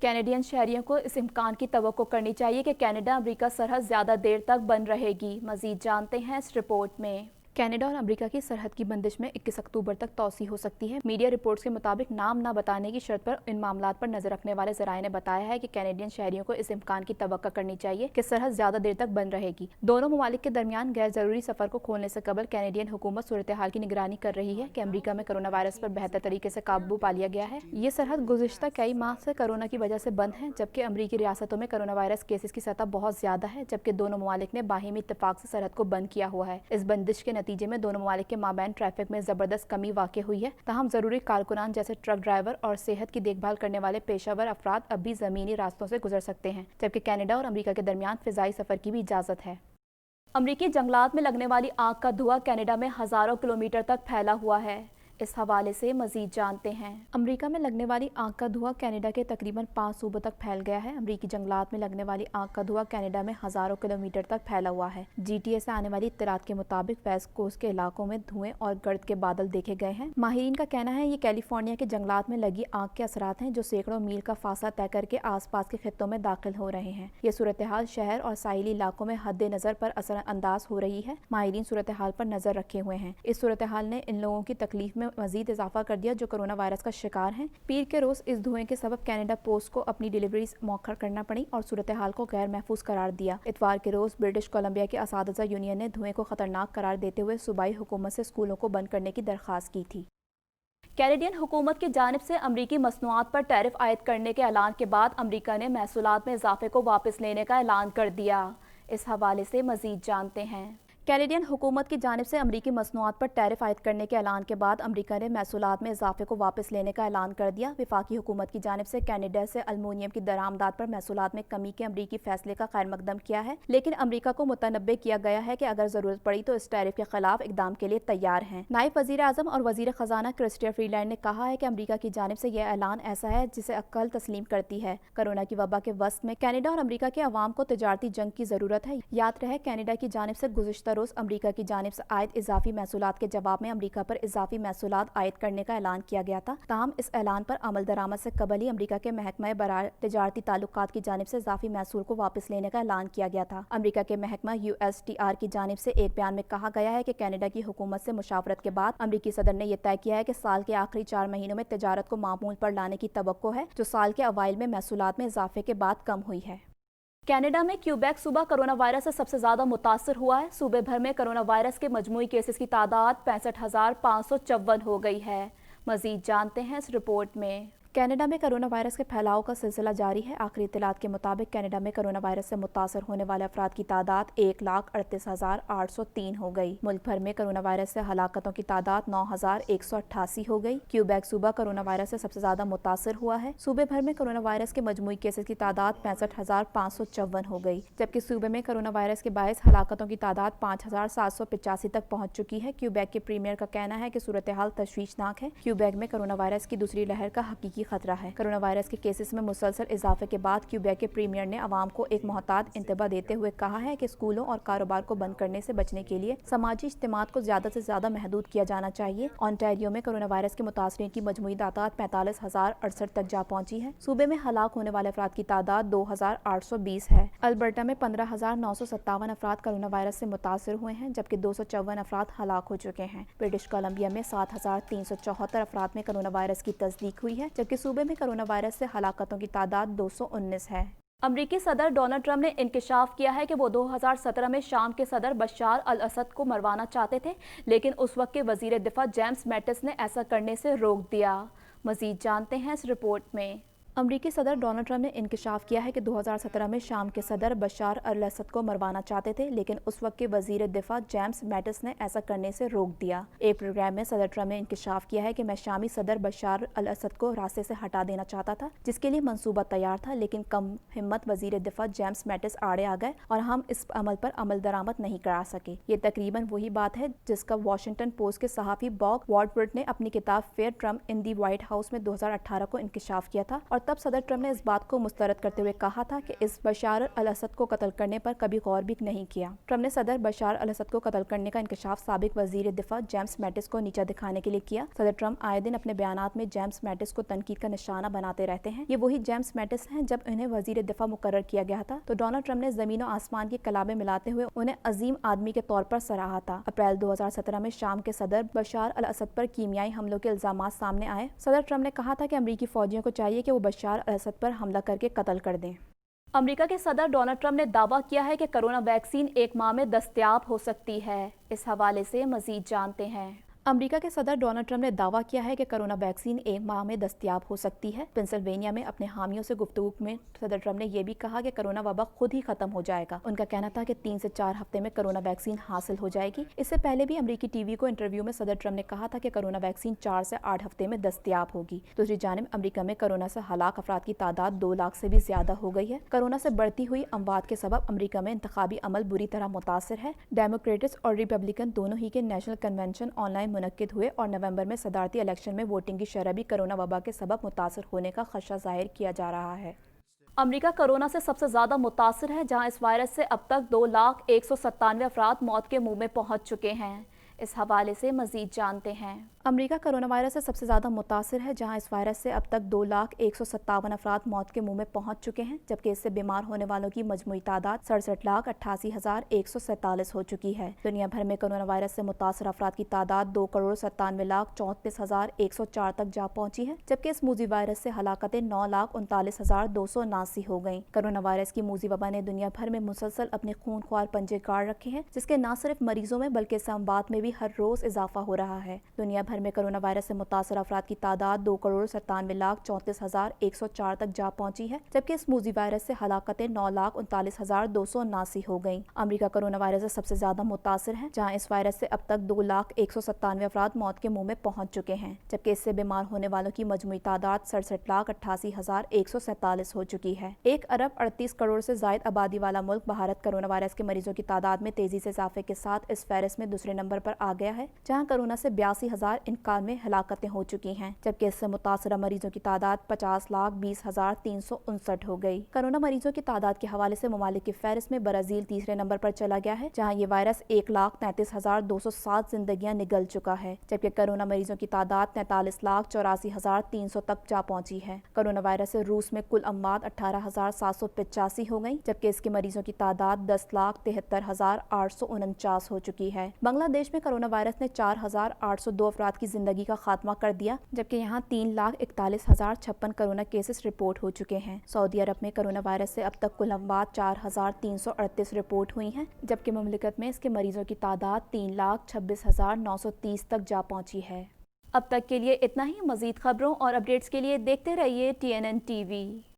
Canadian शहरियों को इस इम्कान की तवक्को करनी चाहिए कि कनाडा अमेरिका सरहद ज़्यादा देर तक बंद रहेगी। मज़ीद जानते हैं इस रिपोर्ट में। कनाडा और अमेरिका की सरहद की बंदिश में 21 अक्टूबर तक तौसी हो सकती है। मीडिया रिपोर्ट्स के मुताबिक नाम न बताने की शर्त पर इन मामलात पर नजर रखने वाले जराये ने बताया है कि कैनेडियन शहरियों को इस इम्कान की तवक्को करनी चाहिए कि सरहद ज्यादा देर तक बंद रहेगी। दोनों ममालिक के दरमियान गैर जरूरी सफर को खोलने से कबल कैनेडियन हुकूमत सूरत हाल की निगरानी कर रही है कि अमेरिका में कोरोना वायरस पर बेहतर तरीके से काबू पा लिया गया है। ये सरहद गुज़िश्ता कई माह से कोरोना की वजह से बंद है, जबकि अमरीकी रियासतों में कोरोना वायरस केसेस की सतह बहुत ज्यादा है, जबकि दोनों ममालिक ने बाहिमी इत्तेफाक से सरहद को बंद किया हुआ है। इस बंदिश के नतीजे में दोनों ममालिक के माबैन ट्रैफिक में जबरदस्त कमी वाक़ई हुई है। तहम जरूरी कारकुनान जैसे ट्रक ड्राइवर और सेहत की देखभाल करने वाले पेशावर अफराद अब भी जमीनी रास्तों से गुजर सकते हैं, जबकि कनाडा और अमेरिका के दरमियान फिजाई सफर की भी इजाजत है। अमरीकी जंगलात में लगने वाली आग का धुआं कनाडा में हजारों किलोमीटर तक फैला हुआ है। इस हवाले से मजीद जानते हैं। अमेरिका में लगने वाली आग का धुआं कनाडा के तकरीबन 5 सूबों तक फैल गया है। अमरीकी जंगलात में लगने वाली आग का धुआं कनाडा में हजारों किलोमीटर तक फैला हुआ है। GTA से आने वाली इत्तलात के मुताबिक वेस्ट कोस्ट के इलाकों में धुएं और गर्द के बादल देखे गए हैं। माहिरीन का कहना है ये कैलिफोर्निया के जंगलात में लगी आग के असरात हैं, जो सैकड़ों मील का फासला तय करके आसपास के खित्तों में दाखिल हो रहे हैं। ये सूरत हाल शहर और साहिली इलाकों में हद नजर पर असर अंदाज हो रही है। माहिरीन सूरत हाल पर नजर रखे हुए हैं। इस सूरत हाल ने इन लोगों की तकलीफ में मजीद इजाफा कर दिया जो कोरोना वायरस का शिकार हैं। पीर के रोज इस धुएं के सबब कनाडा पोस्ट को अपनी डिलीवरीज मौखर करना पड़ी और सूरत हाल को गैर महफूज करार दिया। इतवार के रोज ब्रिटिश कोलंबिया के असातिज़ा यूनियन ने धुएं को खतरनाक करार देते हुए सूबाई हुकूमत से स्कूलों को बंद करने की दरख्वास्त की थी। कैनेडियन हुकूमत की जानिब से अमरीकी मसनूआत पर टैरिफ आयद करने के ऐलान के बाद अमरीका ने महसूलात में इजाफे को वापस लेने का ऐलान कर दिया। इस हवाले से मजीद जानते हैं। कैनेडियन हुकूमत की जानिब से अमरीकी मसनूआत पर टैरिफ आयद करने के ऐलान के बाद अमरीका ने महसूलात में इजाफे को वापस लेने का ऐलान कर दिया। वफाकी हुकूमत की जानिब से कैनेडा से अलमोनियम की दरामदात पर महसूलात में कमी के अमरीकी फैसले का खैर मकदम किया है, लेकिन अमरीका को मुतनब्बे किया गया है कि अगर जरूरत पड़ी तो इस टैरिफ के खिलाफ इकदाम के लिए तैयार हैं। नायब वजीर आजम और वजीर खजाना क्रिस्टिया फ्रीलैंड ने कहा है कि अमरीका की जानिब से यह ऐलान ऐसा है जिसे अक्ल तस्लीम करती है। कोरोना की वबा के वस्त में कैनेडा और अमरीका के अवाम को तजारती जंग की जरूरत है। याद रहे कैनेडा की जानिब से गुज़िश्ता रोज अमरीका की जानिब से आयद इजाफी महसूलात के जवाब में अमरीका पर इजाफी महसूलात आयद करने का ऐलान किया गया था। ताहम इस ऐलान पर अमल दरामद से कबल ही अमरीका के महकमा बराए तजारती ताल्लुकात की जानिब से इजाफी महसूल को वापस लेने का ऐलान किया गया था। अमरीका के महकमा USTR की जानिब से एक बयान में कहा गया है कि कैनेडा की हुकूमत से मुशावरत के बाद अमरीकी सदर ने यह तय किया है कि साल के आखिरी 4 महीनों में तजारत को मामूल पर लाने की तवक्को है, जो साल के अवाइल में महसूलात में इजाफे के बाद कम हुई है। कनाडा में क्यूबेक सूबा कोरोना वायरस से सबसे ज्यादा मुतासर हुआ है। सूबे भर में कोरोना वायरस के मजमूई केसेस की तादाद 65,554 हो गई है। मजीद जानते हैं इस रिपोर्ट में। कनाडा में कोरोना वायरस के फैलाव का सिलसिला जारी है। आखिरी इत्तलात के मुताबिक कनाडा में कोरोना वायरस से मुतासर होने वाले अफराद की तादाद 1,38,803 हो गई। मुल्क भर में कोरोना वायरस से हलाकतों की तादाद 9,188 हो गई। क्यूबेक सूबा कोरोना वायरस से सबसे ज्यादा मुतासर हुआ है। सूबे भर में कोरोना वायरस के मजमूई केसेस की तादाद 65,554 हो गई, जबकि सूबे में कोरोना वायरस के बायस हलाकतों की तादाद 5,785 तक पहुँच चुकी है। क्यूबेक के प्रीमियर का कहना है कि सूरत हाल तशवीशनाक है। क्यूबेक में कोरोना वायरस की दूसरी लहर का हकीकी खतरा है। कोरोना वायरस के केसेस में मुसलसल इजाफे के बाद क्यूबेक के प्रीमियर ने अवाम को एक मोहतात इंतबा देते हुए कहा है कि स्कूलों और कारोबार को बंद करने से बचने के लिए समाजी इज्तिमात को ज्यादा से ज्यादा महदूद किया जाना चाहिए। ऑन्टारियो में कोरोना वायरस के मुतासरीन की मजमूई तादाद 45,068 तक जा पहुंची है। सूबे में हलाक होने वाले अफराद की तादाद 2,820 है। अल्बर्टा में 15,957 अफराद कोरोना वायरस से मुतासर हुए हैं, जबकि 254 अफराद हलाक हो चुके हैं। ब्रिटिश कोलंबिया में 7,374 अफराद में कोरोना वायरस की तस्दीक हुई है, जबकि सूबे में कोरोना वायरस से हलाकतों की तादाद 219 है। अमरीकी सदर डोनाल्ड ट्रंप ने इंकशाफ किया है कि वो 2017 में शाम के सदर बशार अल असद को मरवाना चाहते थे, लेकिन उस वक्त के वजीर दिफा जेम्स मैटिस ने ऐसा करने से रोक दिया। मजीद जानते हैं इस रिपोर्ट में। अमरीकी सदर डोनाल्ड ट्रंप ने इंकशाफ किया है कि 2017 में शाम के सदर बशार अल असद को मरवाना चाहते थे, लेकिन उस वक्त के वजीर दिफा जेम्स मैटिस ने ऐसा करने से रोक दिया। एक प्रोग्राम में सदर ट्रंप ने इंकशाफ किया है कि मैं शामी सदर बशार अल असद को रास्ते से हटा देना चाहता था, जिसके लिए मंसूबा तैयार था, लेकिन कम हिम्मत वजीर दिफा जेम्स मैटिस आड़े आ गए और हम इस अमल पर अमल दरामद नहीं करा सके। ये तकरीबन वही बात है जिसका वॉशिंगटन पोस्ट के सहाफ़ी बॉब वॉर्डवर्थ ने अपनी किताब फेयर ट्रंप इन दी व्हाइट हाउस में 2018 को इंकशाफ किया था और तब सदर ट्रंप ने इस बात को मुस्तरद करते हुए कहा था कि इस बशार अल असद को कत्ल करने पर कभी गौर भी नहीं किया। ट्रंप ने सदर बशार अल असद को कत्ल करने का इंकशाफ साबिक वजीर दिफा जेम्स मैटिस को नीचा दिखाने के लिए किया। सदर ट्रंप आए दिन अपने बयानात में जेम्स मैटिस को तनकीद का निशाना बनाते रहते हैं। ये वही जेम्स मैटिस हैं जब उन्हें वजीर दिफा मुकर्रर किया गया था तो डोनाल्ड ट्रंप ने जमीन और आसमान की कलाबें मिलाते हुए उन्हें अजीम आदमी के तौर पर सराहा था। अप्रैल 2017 में शाम के सदर बशार अल असद पर कीमियाई हमलों के इल्जामात सामने आए। सदर ट्रंप ने कहा था कि अमरीकी फौजियों को चाहिए कि वो बशार अल असद पर हमला करके कत्ल कर दें। अमेरिका के सदर डोनाल्ड ट्रंप ने दावा किया है कि कोरोना वैक्सीन 1 माह में दस्तयाब हो सकती है। इस हवाले से मजीद जानते हैं। अमेरिका के सदर डोनाल्ड ट्रंप ने दावा किया है कि कोरोना वैक्सीन 1 माह में दस्तयाब हो सकती है। पेंसिल्वेनिया में अपने हामियों से गुफ्तगू में सदर ट्रंप ने यह भी कहा कि कोरोना वबा खुद ही खत्म हो जाएगा। उनका कहना था कि 3 से 4 हफ्ते में कोरोना वैक्सीन हासिल हो जाएगी। इससे पहले भी अमेरिकी टीवी को इंटरव्यू में सदर ट्रंप ने कहा था कि कोरोना वैक्सीन 4 से 8 हफ्ते में दस्तयाब होगी। दूसरी जानिब अमेरिका में कोरोना से हलाक अफराद की तादाद 2 लाख से भी ज्यादा हो गई है। कोरोना से बढ़ती हुई अमवात के सबब अमेरिका में इंतखाबी अमल बुरी तरह मुतासर है। डेमोक्रेट्स और रिपब्लिकन दोनों ही के नेशनल कन्वेंशन ऑनलाइन मुनक्किद हुए और नवंबर में सदारती इलेक्शन में वोटिंग की शरह भी कोरोना वबा के सबब मुतासर होने का खदशा जाहिर किया जा रहा है। अमेरिका कोरोना से सबसे ज्यादा मुतासर है, जहां इस वायरस से अब तक 2,197 अफराद मौत के मुंह में पहुंच चुके हैं। इस हवाले से मजीद जानते हैं। अमेरिका कोरोना वायरस से सबसे ज़्यादा मुतासर है, जहां इस वायरस से अब तक 2,157 अफराद मौत के मुंह में पहुंच चुके हैं, जबकि इससे बीमार होने वालों की मजमूई तादाद 67,88,147 हो चुकी है। दुनिया भर में कोरोना वायरस से मुतासर अफराद की तादाद 2,97,34,104 तक जा पहुंची है, जबकि इस मूजी वायरस से हलाकतें 9,39,279 हो गई। कोरोना वायरस की मूजी वबा ने दुनिया भर में मुसलसल अपने खूनख्वार पंजे गाड़ रखे हैं, जिसके न सिर्फ मरीजों में बल्कि इस अमवात में भी हर रोज इजाफा हो रहा है। दुनिया भर में कोरोना वायरस से मुतासर अफराद की तादाद 2,97,34,104 तक जा पहुंची है, जबकि इस मूजी वायरस से हलाकतें 9,39,279 हो गई। अमेरिका कोरोना वायरस से सबसे ज्यादा मुतासर है, जहां इस वायरस से अब तक 2,197 अफराद मौत के मुंह में पहुंच चुके हैं, जबकि इससे बीमार होने वालों की मजमूई तादाद 67,88,147 हो चुकी है। 1,38,00,00,000 से जायद आबादी वाला मुल्क भारत कोरोना वायरस के मरीजों की तादाद में तेजी से इजाफे के साथ इस फहरिस्त में दूसरे नंबर पर आ गया है, जहां कोरोना से 82,091 हलाकतें हो चुकी हैं, जबकि इससे मुतासरा मरीजों की तादाद 50,20,359 हो गई। कोरोना मरीजों की तादाद के हवाले से ममालिक की फहरिस्त में ब्राजील तीसरे नंबर पर चला गया है, जहां ये वायरस 1,33,207 जिंदगियां निगल चुका है, जबकि कोरोना मरीजों की तादाद 43,84,300 तक जा पहुंची है। कोरोना वायरस से रूस में कुल अमवात 18,785 हो गई, जबकि इसके मरीजों की तादाद 10,73,849 हो चुकी है। बांग्लादेश में कोरोना वायरस ने 4,802 अफराद की जिंदगी का खात्मा कर दिया, जबकि यहाँ 3,41,056 कोरोना केसेस रिपोर्ट हो चुके हैं। सऊदी अरब में कोरोना वायरस से अब तक कुल अमवात 4,338 रिपोर्ट हुई हैं, जबकि मुमलिकत में इसके मरीजों की तादाद 3,26,930 तक जा पहुंची है। अब तक के लिए इतना ही। मजीद खबरों और अपडेट्स के लिए देखते रहिए TNN TV।